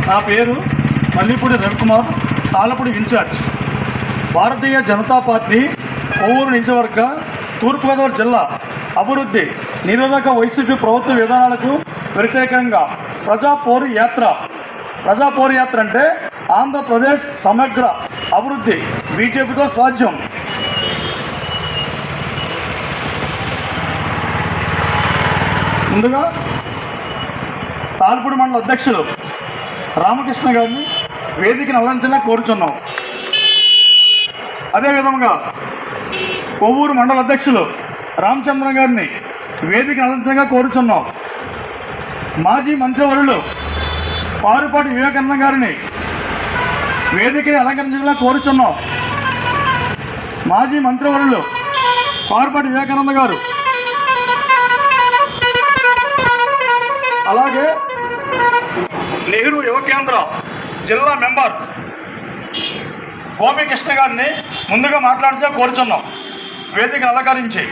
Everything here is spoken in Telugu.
నా పేరు మల్లిపూడి రవికుమార్, తాళ్ళపూడి ఇన్ఛార్జ్, భారతీయ జనతా పార్టీ కొవ్వూరు నియోజకవర్గ తూర్పుగోదావరి జిల్లా అభివృద్ధి నిరోధక వైసీపీ ప్రభుత్వ విధానాలకు వ్యతిరేకంగా ప్రజాపోరు యాత్ర అంటే ఆంధ్రప్రదేశ్ సమగ్ర అభివృద్ధి బీజేపీతో సాధ్యం. ముందుగా తాళ్ళపూడి మండల అధ్యక్షులు రామకృష్ణ గారిని వేదికను అలంకరించాలని కోరుచున్నాం. అదేవిధంగా కొవ్వూరు మండల అధ్యక్షులు రామచంద్ర గారిని వేదికను అలంకరించగా కోరుచున్నాం. మాజీ మంత్రివర్యులు పారుపాటి వివేకానంద గారిని వేదికని అలంకరించగా కోరుచున్నాం. మాజీ మంత్రివర్యులు పారుపాటి వివేకానంద గారు, అలాగే నెహ్రూ యువ కేంద్ర జిల్లా మెంబర్ గోపీకృష్ణ గారిని ముందుగా మాట్లాడితే కోరుచున్నాం వేదికను అలంకరించి.